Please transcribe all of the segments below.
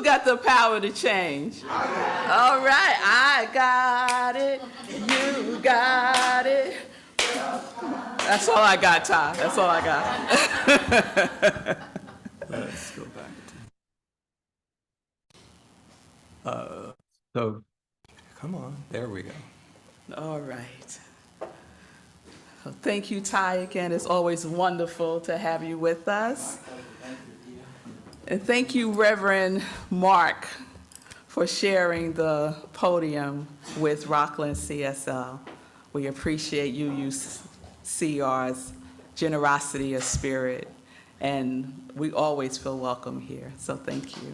Who got the power to change? All right, I got it. You got it. That's all I got, Ty. That's all I got. Let's go back. So, come on. There we go. All right. Well, thank you, Ty, again. It's always wonderful to have you with us. And thank you, Reverend Mark, for sharing the podium with Rockland CSL. We appreciate you, UCR's generosity of spirit, and we always feel welcome here, so thank you.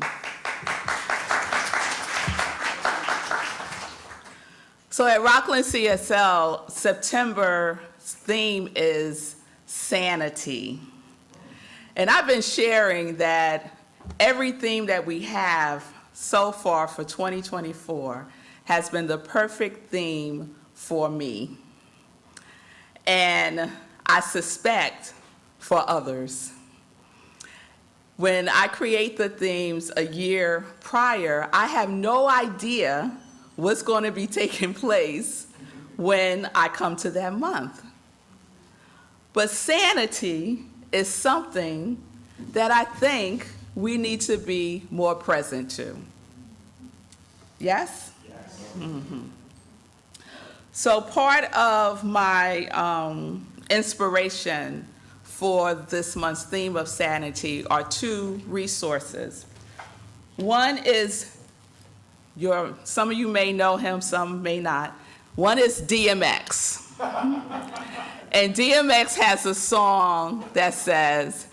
So at Rockland CSL, September's theme is Sanity. And I've been sharing that every theme that we have so far for 2024 has been the perfect theme for me. And I suspect for others. When I create the themes a year prior, I have no idea what's going to be taking place when I come to that month. But sanity is something that I think we need to be more present to. Yes? Yes. Mm-hmm. So part of my inspiration for this month's theme of sanity are two resources. One is, some of you may know him, some may not. One is DMX. And DMX has a song that says,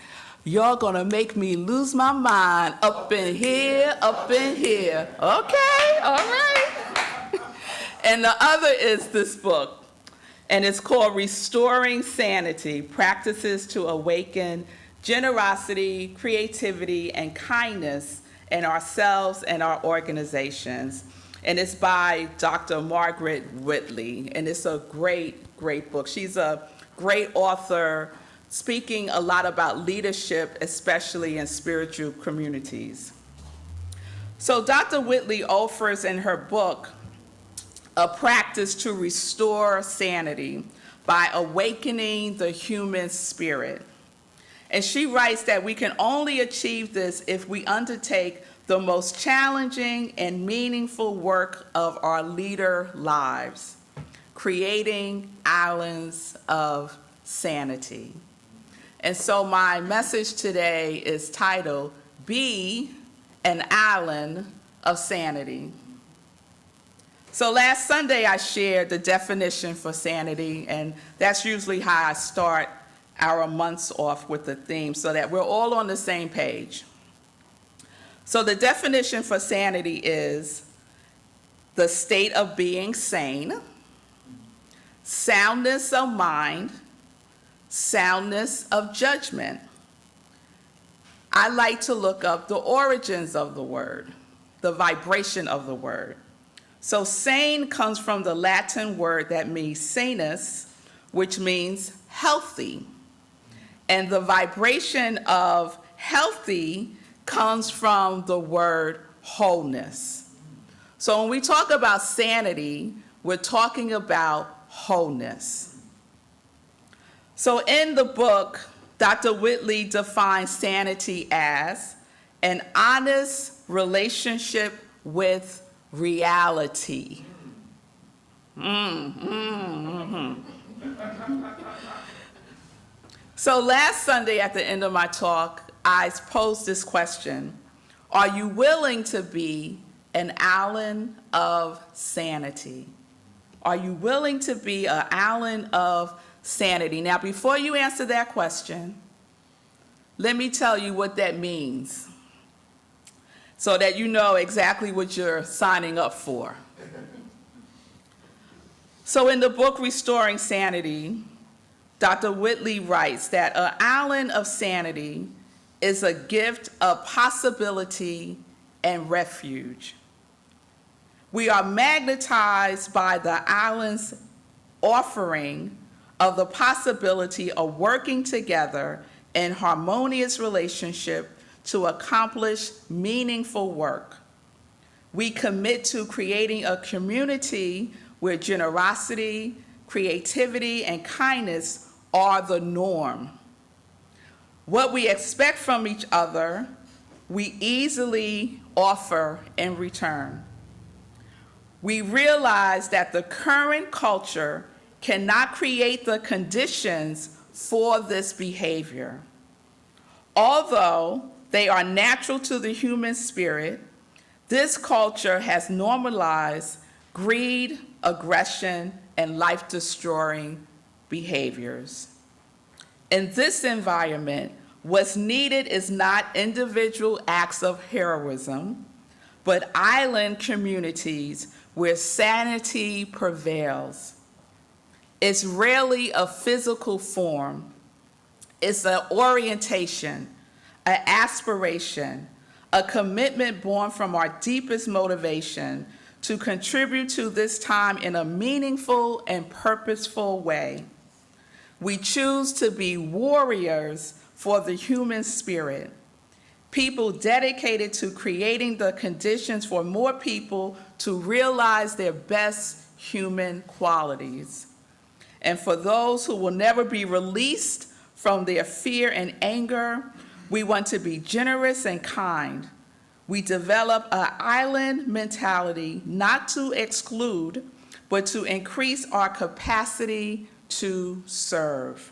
"You're gonna make me lose my mind up in here, up in here." Okay, all right. And the other is this book, and it's called Restoring Sanity, Practices to Awaken Generosity, Creativity, and Kindness in Ourselves and Our Organizations. And it's by Dr. Margaret Wheatley, and it's a great, great book. She's a great author, speaking a lot about leadership, especially in spiritual communities. So Dr. Wheatley offers in her book a practice to restore sanity by awakening the human spirit. And she writes that we can only achieve this if we undertake the most challenging and meaningful work of our leader lives, creating islands of sanity. And so my message today is titled, Be an Island of Sanity. So last Sunday I shared the definition for sanity, and that's usually how I start our months off with the theme so that we're all on the same page. So the definition for sanity is the state of being sane, soundness of mind, soundness of judgment. I like to look up the origins of the word, the vibration of the word. So sane comes from the Latin word that means sanus, which means healthy. And the vibration of healthy comes from the word wholeness. So when we talk about sanity, we're talking about wholeness. So in the book, Dr. Wheatley defines sanity as an honest relationship with reality. So last Sunday at the end of my talk, I posed this question: are you willing to be an island of sanity? Are you willing to be an island of sanity? Now, before you answer that question, let me tell you what that means so that you know exactly what you're signing up for. So in the book, Restoring Sanity, Dr. Wheatley writes that an island of sanity is a gift of possibility and refuge. We are magnetized by the island's offering of the possibility of working together in harmonious relationship to accomplish meaningful work. We commit to creating a community where generosity, creativity, and kindness are the norm. What we expect from each other, we easily offer in return. We realize that the current culture cannot create the conditions for this behavior. Although they are natural to the human spirit, this culture has normalized greed, aggression, and life-destroying behaviors. In this environment, what's needed is not individual acts of heroism, but island communities where sanity prevails. It's rarely a physical form. It's an orientation, an aspiration, a commitment born from our deepest motivation to contribute to this time in a meaningful and purposeful way. We choose to be warriors for the human spirit, people dedicated to creating the conditions for more people to realize their best human qualities. And for those who will never be released from their fear and anger, we want to be generous and kind. We develop an island mentality, not to exclude, but to increase our capacity to serve.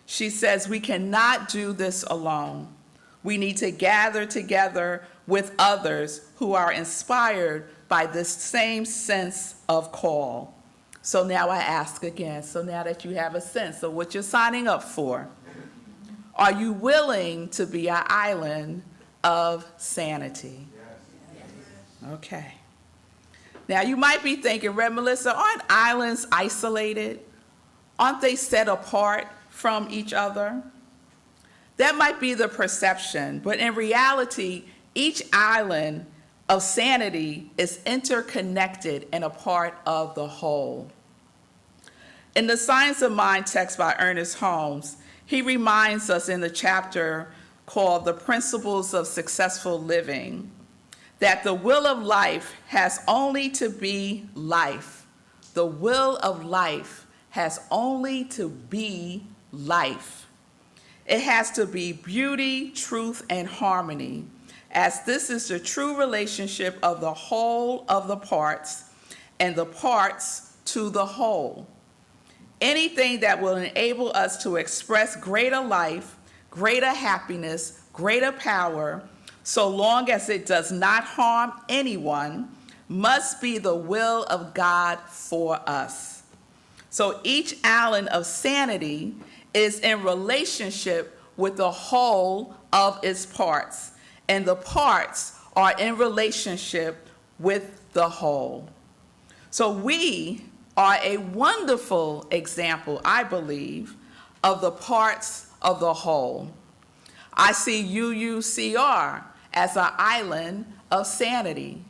She says we cannot do this alone. We need to gather together with others who are inspired by this same sense of call. So now I ask again, so now that you have a sense of what you're signing up for, are you willing to be an island of sanity? Yes. Okay. Now you might be thinking, Red Melissa, aren't islands isolated? Aren't they set apart from each other? That might be the perception, but in reality, each island of sanity is interconnected and a part of the whole. In the Science of Mind text by Ernest Holmes, he reminds us in the chapter called The Principles of Successful Living that the will of life has only to be life. The will of life has only to be life. It has to be beauty, truth, and harmony, as this is the true relationship of the whole of the parts and the parts to the whole. Anything that will enable us to express greater life, greater happiness, greater power, so long as it does not harm anyone, must be the will of God for us. So each island of sanity is in relationship with the whole of its parts, and the parts are in relationship with the whole. So we are a wonderful example, I believe, of the parts of the whole. I see UUCR as an island of sanity.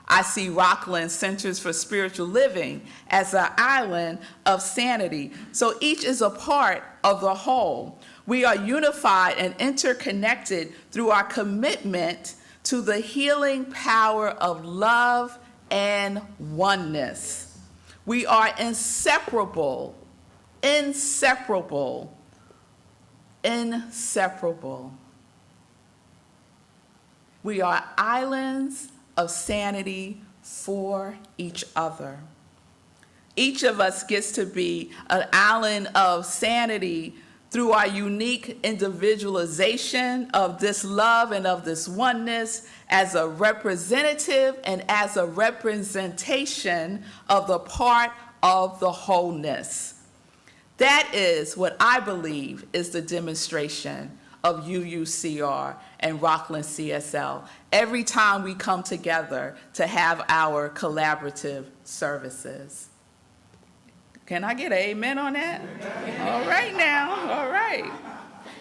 I see Rockland Centers for Spiritual Living as an island of sanity. So each is a part of the whole. We are unified and interconnected through our commitment to the healing power of love and oneness. We are inseparable, inseparable, inseparable. We are islands of sanity for each other. Each of us gets to be an island of sanity through our unique individualization of this love and of this oneness as a representative and as a representation of the part of the wholeness. That is what I believe is the demonstration of UUCR and Rockland CSL every time we come together to have our collaborative services. Can I get an amen on that? All right now, all right.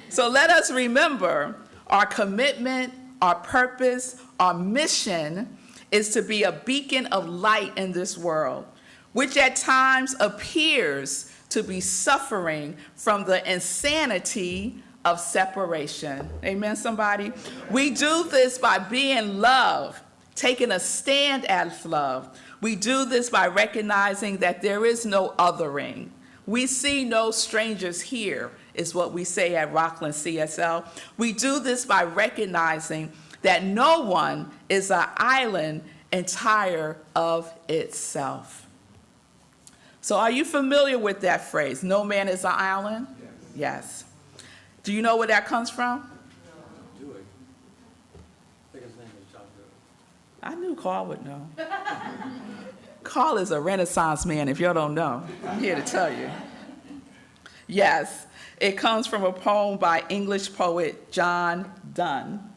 So let us remember our commitment, our purpose, our mission is to be a beacon of light in this world, which at times appears to be suffering from the insanity of separation. Amen, somebody? We do this by being love, taking a stand as love. We do this by recognizing that there is no othering. We see no strangers here, is what we say at Rockland CSL. We do this by recognizing that no one is an island entire of itself. So are you familiar with that phrase, no man is an island? Yes. Do you know where that comes from? Do it. I think his name is John Lewis. I knew Carl would know. Carl is a Renaissance man, if you don't know. I'm here to tell you. Yes, it comes from a poem by English poet John Donne.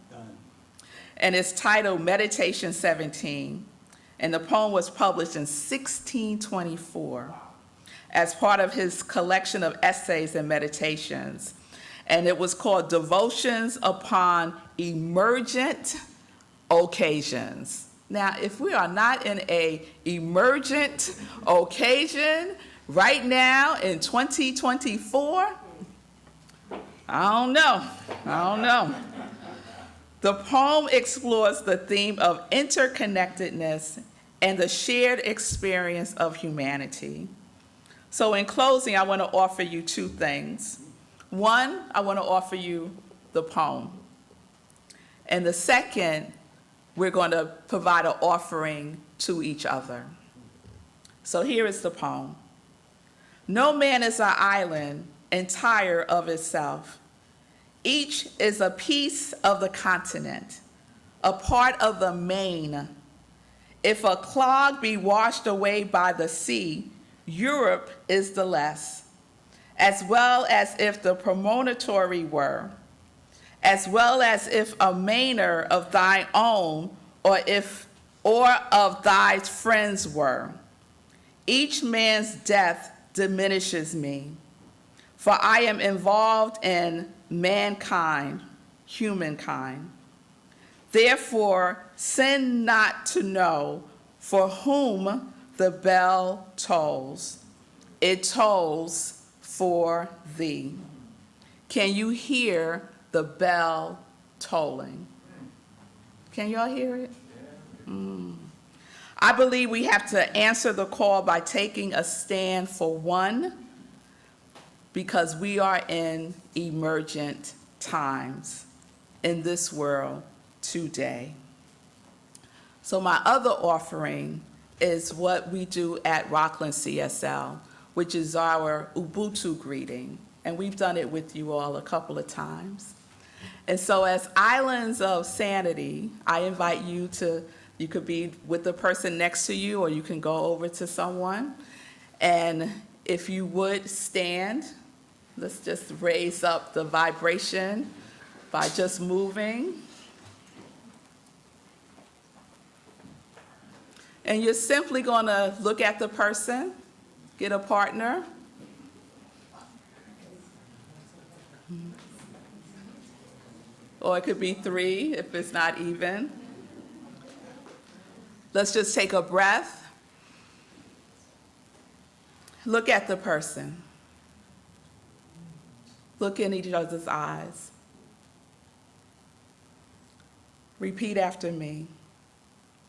And it's titled Meditation 17. And the poem was published in 1624 as part of his collection of essays and meditations. And it was called Devotions Upon Emergent Occasions. Now, if we are not in a emergent occasion right now in 2024, I don't know. The poem explores the theme of interconnectedness and the shared experience of humanity. So in closing, I want to offer you two things. One, I want to offer you the poem. And the second, we're going to provide an offering to each other. So here is the poem. No man is an island entire of itself. Each is a piece of the continent, a part of the main. If a clog be washed away by the sea, Europe is the less, as well as if the promontory were, as well as if a manor of thy own, or of thy friends were. Each man's death diminishes me, for I am involved in mankind, humankind. Therefore, sin not to know for whom the bell tolls. It tolls for thee. Can you hear the bell tolling? Can y'all hear it? I believe we have to answer the call by taking a stand for one, because we are in emergent times in this world today. So my other offering is what we do at Rockland CSL, which is our Ubuntu greeting. And we've done it with you all a couple of times. And so as Islands of Sanity, I invite you to, you could be with the person next to you, or you can go over to someone. And if you would stand, let's just raise up the vibration by just moving. And you're simply going to look at the person, get a partner. Or it could be three if it's not even. Let's just take a breath. Look at the person. Look in each other's eyes. Repeat after me.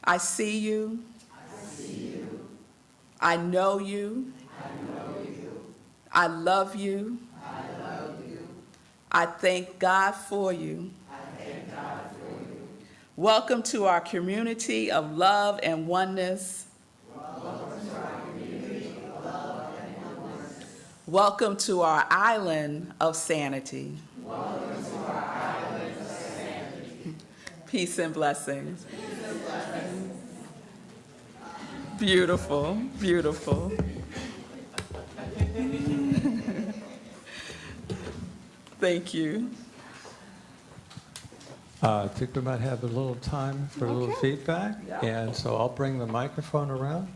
I see you. I see you. I know you. I know you. I love you. I love you. I thank God for you. I thank God for you. Welcome to our community of love and oneness. Welcome to our community of love and oneness. Welcome to our island of sanity. Welcome to our island of sanity. Peace and blessings. Peace and blessings. Beautiful, beautiful. Thank you. I think we might have a little time for a little Okay. feedback. Yeah. And so I'll bring the microphone around.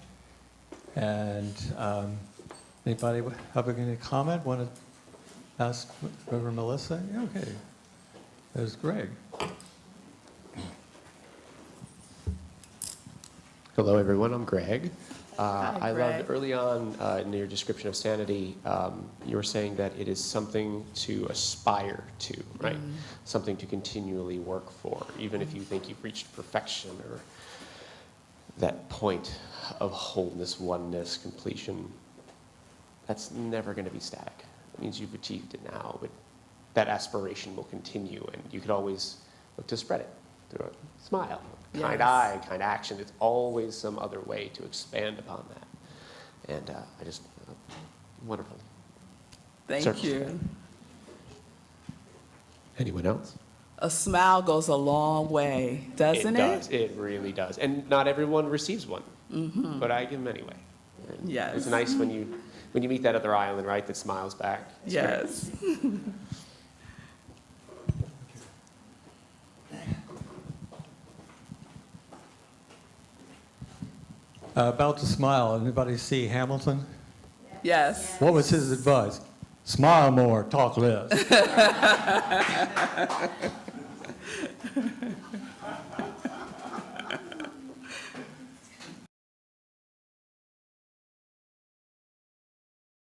And anybody having any comment, want to ask Reverend Melissa? Yeah, okay. There's Greg. Hello, everyone. I'm Greg. I Greg. loved early on in your description of sanity, you were saying that it is something to aspire to, right? Something to continually work for, even if you think you've reached perfection or that point of wholeness, oneness, completion. That's never going to be static. It means you've achieved it now, but that aspiration will continue, and you could always look to spread it through a smile, kind Yes. eye, kind action. There's always some other way to expand upon that. And I just, wonderful. Thank Search. you. Anyone else? A smile goes a long way, doesn't it? It does. It really does. And not everyone receives one, but I give them anyway. And Yes. It's nice when you meet that other island, right, that smiles back. It's great. Yes. About the smile, anybody see Hamilton? Yes. What was his advice? Smile more, talk less.